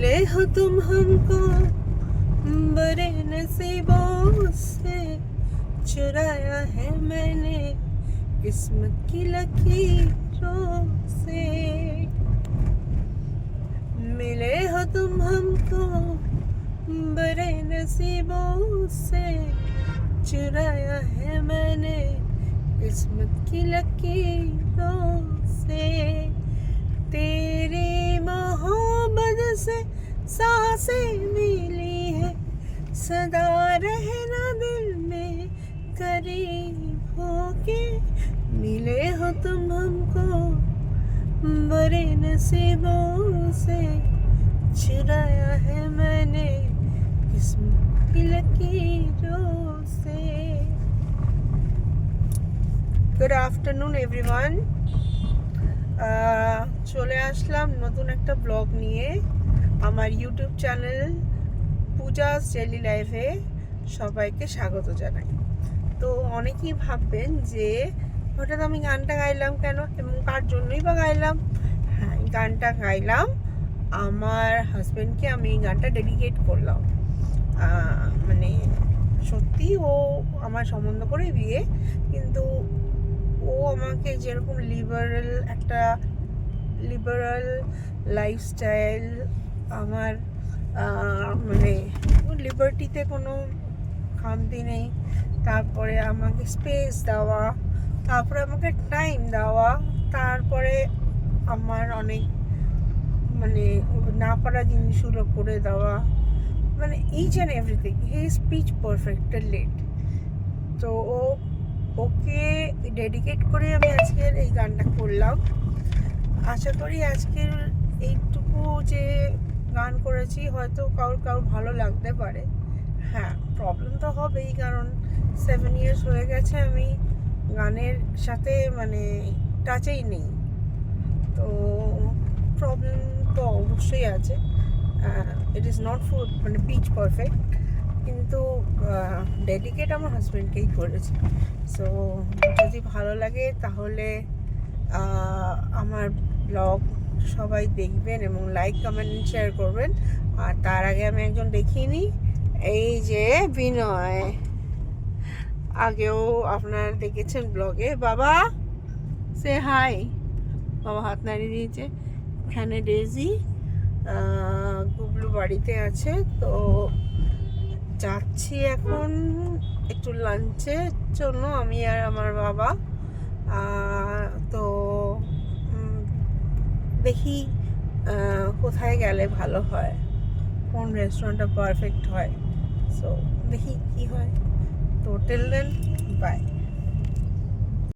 मिले हो तुम हमको बड़े नसीबों से, चुराया है मैंने किस्मत की लकीरों से। मिले हो तुम हमको बड़े नसीबों से, चुराया है मैंने किस्मत की लकीरों से। तेरी मोहब्बत से सांसें मिली है, सदा रहना दिल में करीब होके। मिले हो तुम हमको बड़े नसीबों से, चुराया है मैंने किस्मत की लकीरों से। गुड आफ्टरनुन एवरीवन, চলে আসলাম নতুন একটা ব্লগ নিয়ে আমার ইউটিউব চ্যানেল পূজাস ডেইলি লাইফে। সবাইকে স্বাগত জানাই। তো অনেকেই ভাববেন যে হঠাৎ আমি গানটা গাইলাম কেন এবং কার জন্যই বা গাইলাম। হ্যাঁ, এই গানটা গাইলাম আমার হাজব্যান্ডকে, আমি এই গানটা ডেডিকেট করলাম। মানে সত্যি ও আমার সম্বন্ধ করে বিয়ে, কিন্তু ও আমাকে যেরকম লিবারাল লাইফস্টাইল, আমার মানে লিবার্টিতে কোনো খামতি নেই, তারপরে আমাকে স্পেস দেওয়া, তারপরে আমাকে টাইম দেওয়া, তারপরে আমার অনেক মানে না পারা জিনিসগুলো করে দেওয়া, মানে each and everything. He is pitch perfect late. তো ওকে ডেডিকেট করে আমি আজকের এই গানটা করলাম। আশা করি আজকের এইটুকু যে গান করেছি হয়তো কারোর ভালো লাগতে পারে। হ্যাঁ, প্রবলেম তো হবেই, কারণ 7 years হয়ে গেছে আমি গানের সাথে মানে টাচেই নেই, তো প্রবলেম তো অবশ্যই আছে। ইট ইজ নট ফুল মানে পিচ পারফেক্ট, কিন্তু ডেডিকেট আমার হাজব্যান্ডকেই করেছি। সো যদি ভালো লাগে তাহলে আমার ব্লগ সবাই দেখবেন এবং লাইক কমেন্ট শেয়ার করবেন। আর তার আগে আমি একজন দেখিয়ে নিই, এই যে বিনয়, আগেও আপনারা দেখেছেন ব্লগে। বাবা সে হাই, বাবা হাত নাড়িয়ে দিয়েছে। এখানে ডেজি, গুবলু বাড়িতে আছে। তো যাচ্ছি এখন একটু লাঞ্চের জন্য আমি আর আমার বাবা। তো দেখি কোথায় গেলে ভালো হয়, কোন রেস্টুরেন্টটা পারফেক্ট হয়। সো দেখি কি হয়। তো টিল দেন, বাই।